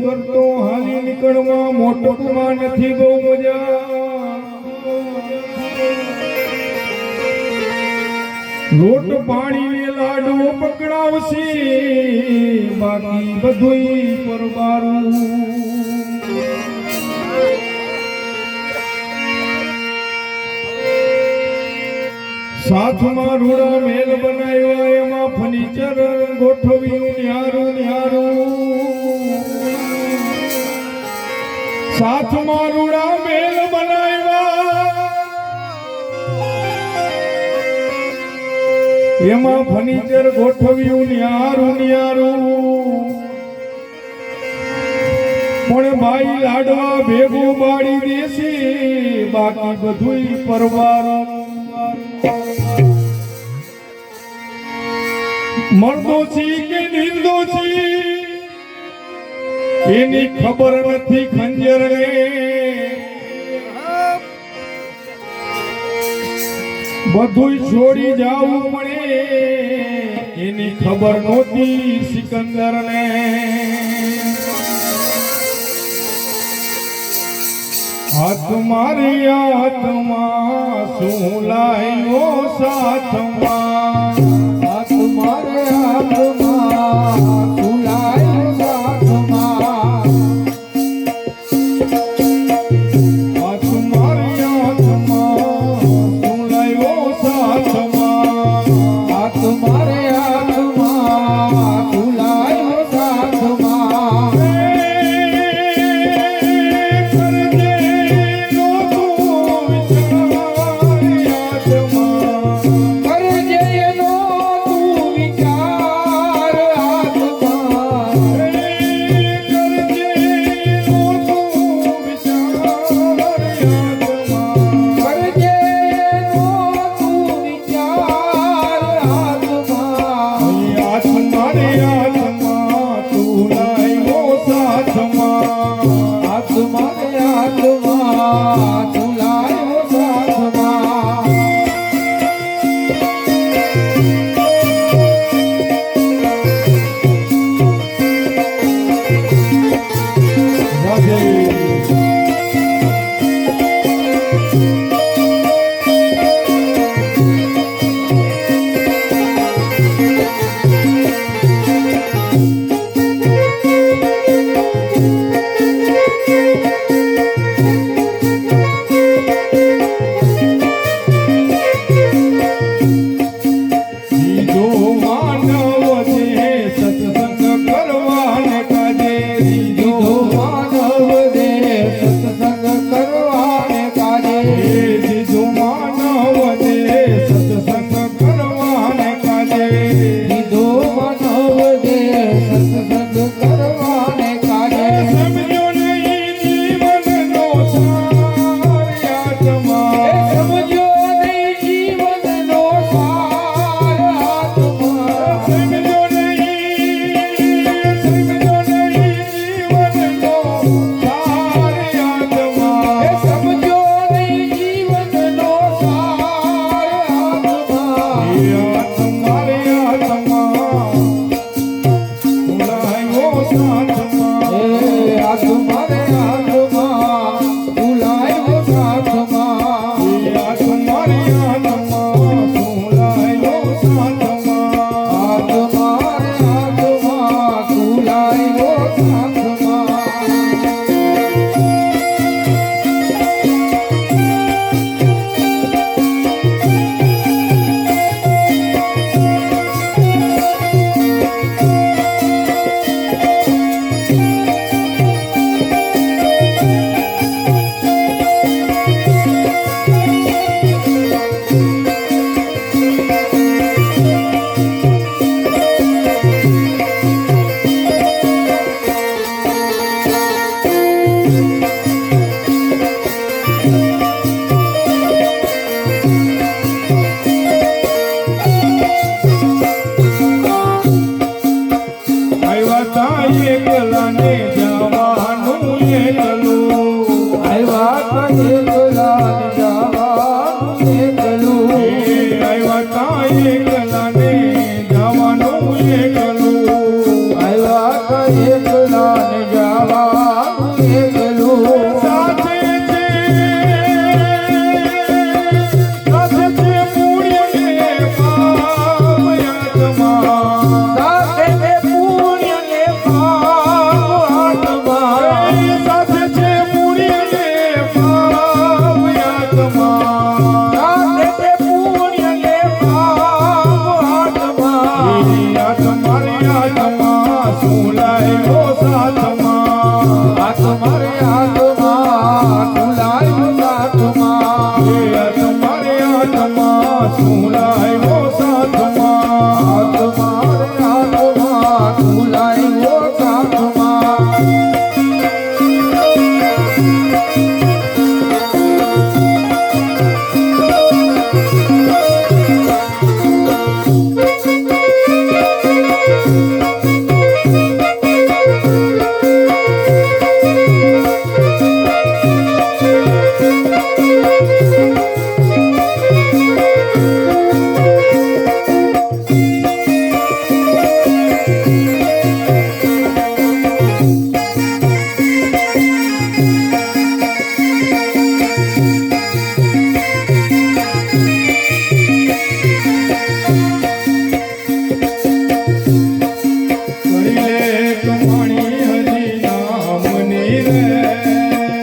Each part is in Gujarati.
કરતો હાલી નીકળવા મોટકમાં નથી બહુ મજા લોટ પાણી ને લાડુ પકડાવશે બાકી બધુંય પરબારું સાથમાં રૂડા મેલ બનાવ્યા એમાં ફર્નિચર ગોઠવ્યું ન્યારું ન્યારું સાથમાં રૂડા મેલ બનાવ્યા એમાં ફર્નિચર ગોઠવ્યું ન્યારું ન્યારું પણ ભાઈ લાડવા ભેગું બાળી દેશે બાકી બધુંય પરવારું મર્દોછી કે નિર્દોષી એની ખબર નથી ખંજર ને બધું છોડી જાવું પડે એની ખબર નહોતી સિકંદર ને હાથ મારી હાથમાં શું લાયો સાથમાં तुम्हारे हाथ में तुलाए साथ में तुम्हारे हाथ में तुलायो साथ में तुम्हारे हाथ में तुलाए साथ એકલા ને જવા શું લાવ્યો સાથમાં આ તમારે હાથમાં ખુલાયો સાથમાં એ તમારે હાથમાં શું લાવ્યો સાથમાં તમારે હાથમાં ખુલાયો સાથમાં કરી લે કમાણી હરી નામની રે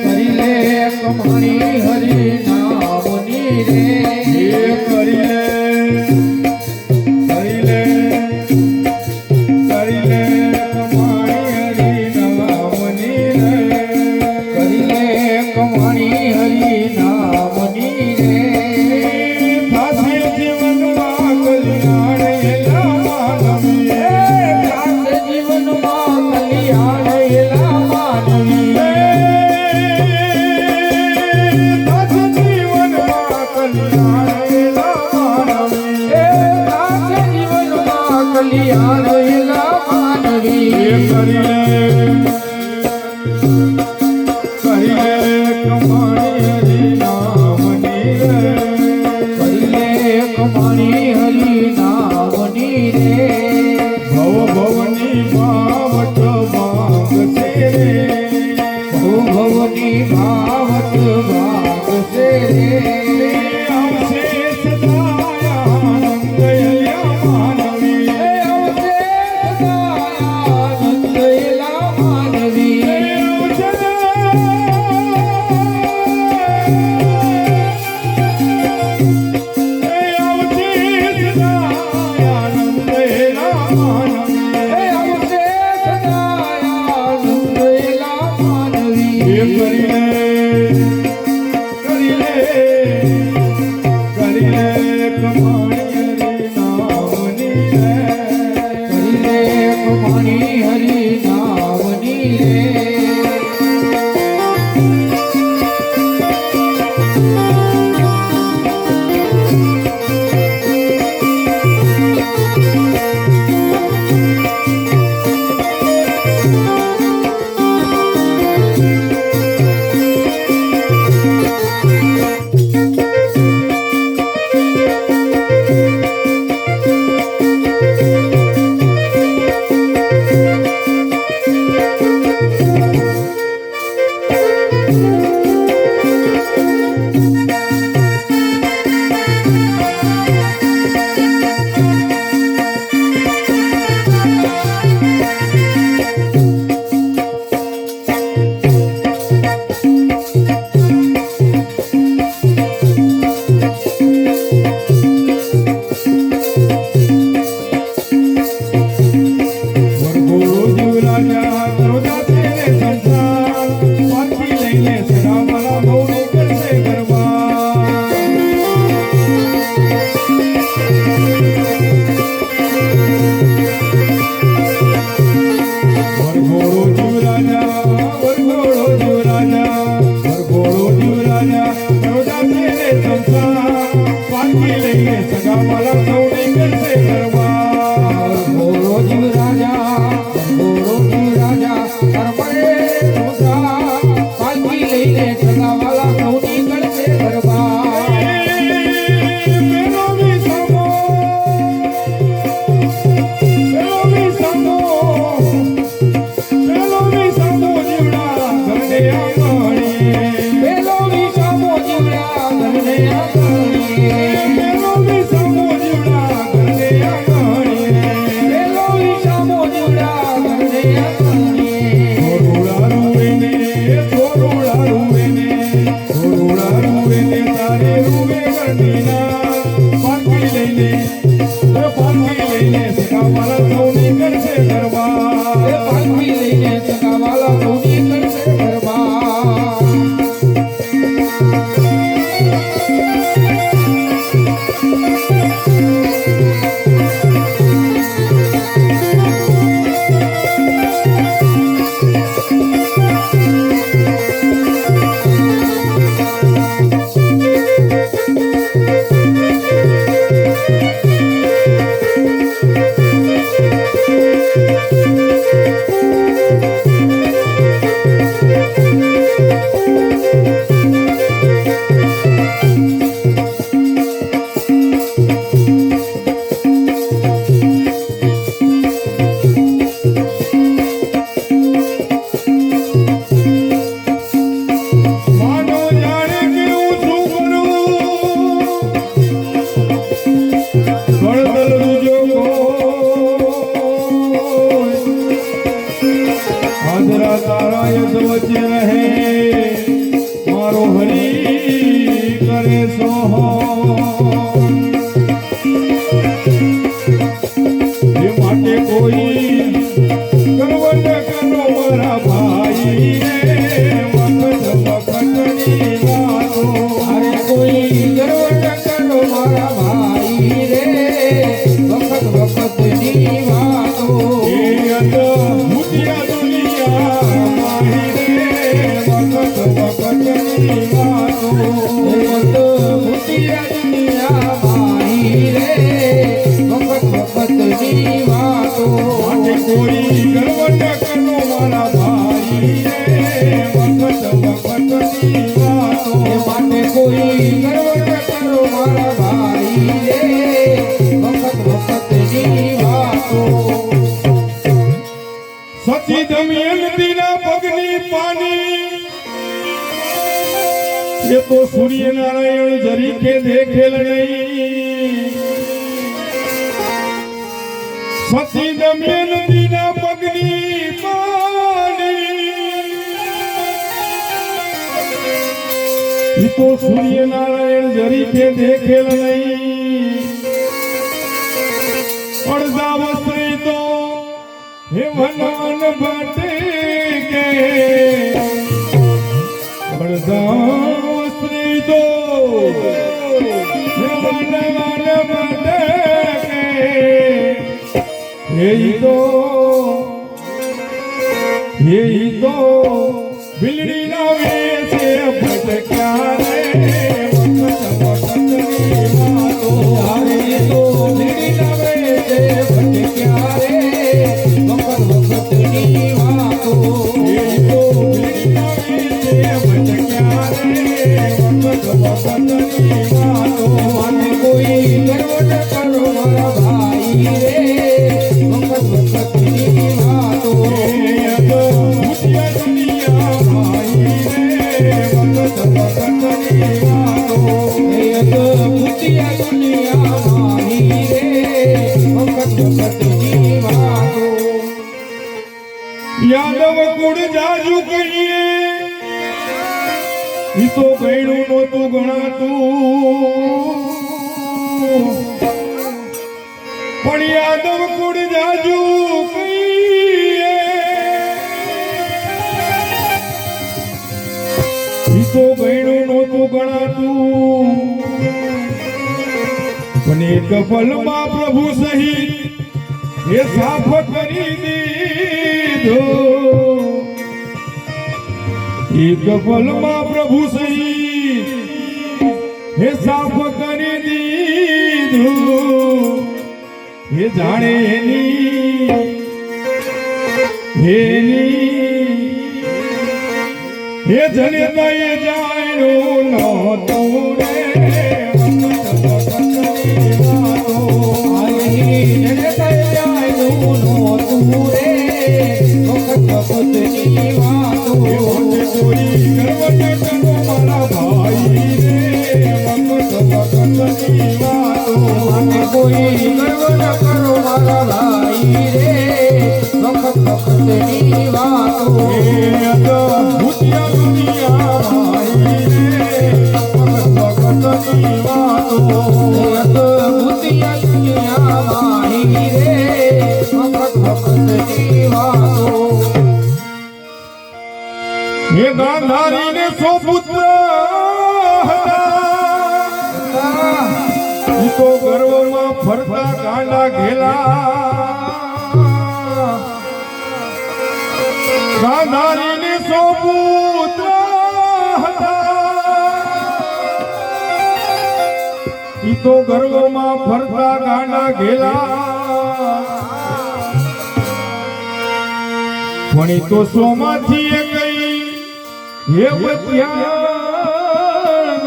કરી લે કમાણી હરી નામની રે એ કરી લે કરી લે કરી લે કમાણી હરી નામની રે કરી લે કમાણી હરી નામની રે થાશે જીવનમાં કલ્યાણ એલા માનવી સાત જીવનમાં કલ્યાણ એલા માનવી થાશે જીવનમાં કલ્યાણ એલા માનવી સાત જીવનમાં કલ્યાણ એલા માનવી એ કરી લે કમાણી હરી નામની રે કરી લે કમાણી હરી નામની રે ભવ ભવની ભાવટ માંગશે રે ભવની ભાવત ભાગશે રે આવશે સદાય આનંદ એલા માનવી આવશે સદાય આનંદ એલા માનવી આવશે સદાય આનંદ એલા માનવી કરી લે કમાણી હરી નામની રે લઈને સગા મારા સૌની કરશે ગરબા હાજરા તારા યશ વચ્ચે રહે મારો હરી કરે સોહમ એ માટે કોઈ ગર્વ ન કરો મારા ભાઈ રે વખત વખતની વાતો અરે કોઈ ગર્વ ન કરો મારા ભાઈ રે વખત વખતની વાતો એ અદભુતિયા દુનિયા માહી રે વખત વખતની વાતો ભૂતિયા દુનિયા માહી રે વખત વખતની વાતો માટે કોઈ ગર્વ ન કરો મારા ભાઈ રે વખત વખતની વાતો એ માટે કોઈ ગર્વ ન કરો મારા ભાઈ રે વખત વખતની વાતો સતી દમયંતીના પગની પાની એ તો સૂર્યનારાયણ જરીકે દેખેલ નહીં સતી દમયંતીના પગની પાની એ તો સૂર્યનારાયણ જરીકે દેખેલ નહીં અડધા વસ્ત્રી તો હે વનવન ભટકે અડધા વસ્ત્રી તો હે વનવન ભટકે એ તો બિલડી ના વેશે ભટક્યા રે વખત વખતની વાતો અરે તો લીડી નવે તે ભટક્યા રે વખત વખતની વાતો એ તો બિલડી ના વેશે ભટક્યા રે વખત વખતની વાતો અને કોઈ ગર્વ ન કરો મારા ભાઈ રે વખત વખતની વાતો ભૂતિયા દુનિયા ભાઈ રે વખત વખતની વાતો એ તો ભૂતિયા દુનિયા માહી રે વખત વખતની વાતો યાદવ કુળ જાજુ કહીએ ઈ તો ગયણું નહોતું ગણાતું પણ યાદવ કુળ જાજુ કહીએ ઈ તો ગયણું નહોતું ગણાતું પણ એક પલમાં પ્રભુ સહિત એ સાફ કરી દીધો એક પલમાં પ્રભુ સહિત એ સાફ કરી દીધું એ જાણે એની એ જનતા એ જાણ્યું નહોતું રે વખત વખતની વાતો કોઈ ગર્વ ન કરો મારા ભાઈ રે વખત વખતની વાતો કોઈ ગર્વ ન કરો મારા ભાઈ રે વખત વખતની વાતો ભૂતિયા દુનિયા ભાઈ રે વખત વખતની વાતો ભૂતિયા દુનિયા માહી રે વખત વખતની વાતો હે ગાંધારીને સો પુત્ર હતા ઈ તો ગર્વમાં ફરતા ગાંડા ઘેલા ગાંધારીને સો પુત્ર હતા ઈ તો ગર્વમાં ફરતા ગાંડા ઘેલા પણ ઈ તો સોમાંથી એ કઈ એ બચ્યા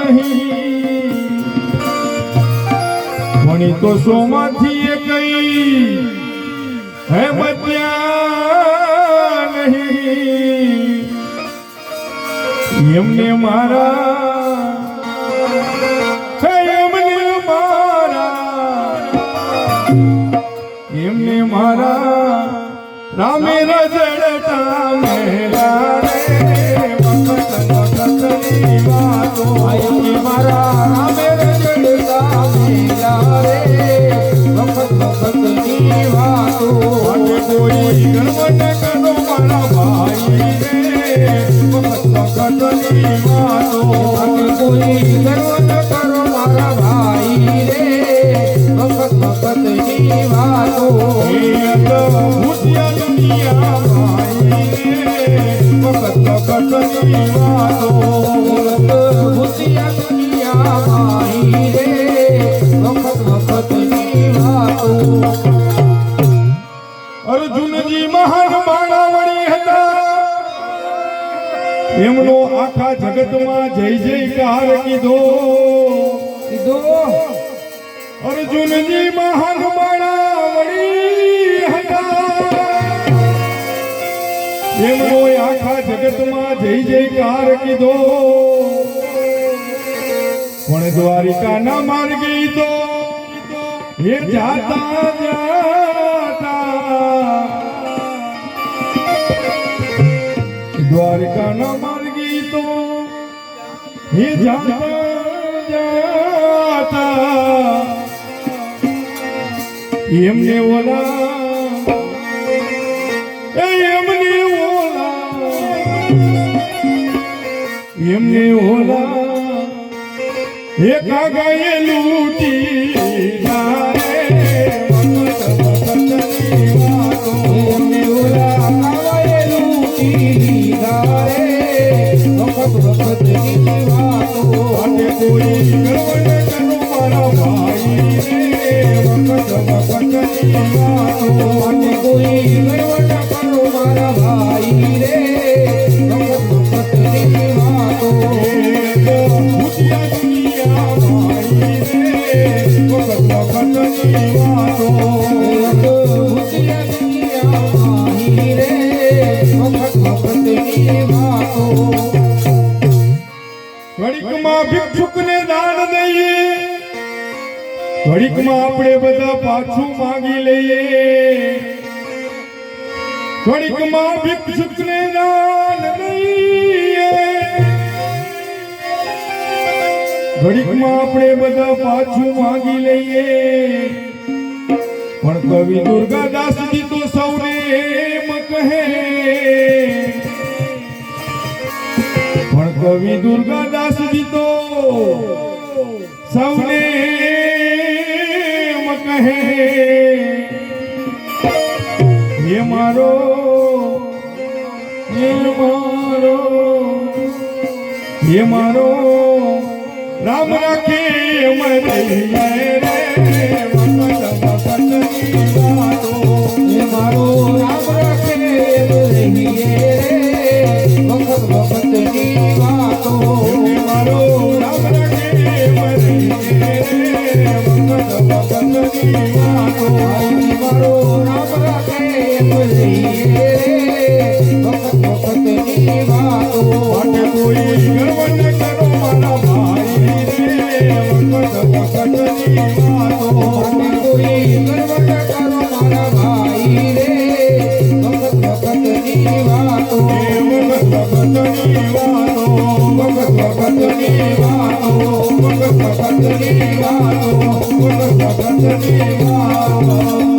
નહીં પણ ઈ તો સોમાંથી એ કઈ હે બચ્યા નહીં એમને મારા એમને મારા રામ રામે રજડતા મેલા રે વખત વખતની વાતો આયી મારા રામે રજડતા મેલા રે વખત વખતની વાતો અને કોઈ ગણવટ કરો મારા ભાઈ રે વખત વખતની વાતો અને કોઈ ગર્વ ન કરો મારા ભાઈ રે વખત વખતની વાતો એ તો ભૂતિયા દુનિયા ભાઈ રે વખત વખતની વાતો ભૂતિયા દુનિયા ભાઈ રે વખત વખતની વાતો અર્જુનજી મહાન બાણાવળી હતા એમનો આખા જગતમાં જય જયકાર કીધો કીધો અર્જુનજી મહાન બાણાવળી હતા એમનો આખા જગતમાં જય જયકાર કીધો પણ દ્વારિકાના માર્ગે તો એ જાતા જાતા દ્વારિકાના માર્ગે તો એ જાતા જાતા એમને ઓલા એમને ઓલા એકા ગાયે લૂટી રે વખત વખતની વાતો એમને ઓલા કાવાએ લૂટી લીધા રે વખત વખતની વાતો અને કોઈ ગણવટ કરો મારા ભાઈ રે વખત વખતની વાતો અને કોઈ ગર્વ ન કરો મારા ભાઈ રે વખત વખતની વાતો ભૂતિયા દુનિયા ભાઈ રે વખત વખતની વાતો ભૂતિયા દુનિયા ભાઈ રે વખત વખતની વાતો ઘડીકમાં ભિક્ષુકને દાન દઈએ ઘડીકમાં આપણે બધા પાછું માંગી લઈએ ઘડીકમાં ભિક્ષુકને દાન દઈએ ઘડીકમાં આપણે બધા પાછું માંગી લઈએ પણ કવિ દુર્ગાદાસજી તો સૌને એમ કહે પણ કવિ દુર્ગાદાસજી તો સૌને એમ કહે હે મારો હે મારો રામ રાખે મરે રે વખત વખતની વાતો એ મારો રામ રાખે રહીએ રે વખત વખતની વાતો હે મારો રામ રાખે મરે રે વખત વખતની વાતો આઈ મારો રામ રાખે રહીએ રે વખત વખતની વાતો માટે કોઈ ગર્વ ન કરો મારા ભાઈ રે વખત વખતની વાતો અને કોઈ ગર્વ ન કરો મારા ભાઈ રે વખત વખતની વાતો વખત વખતની વાતો વખત વખતની વાતો વખત વખતની વાતો વખત વખતની વાતો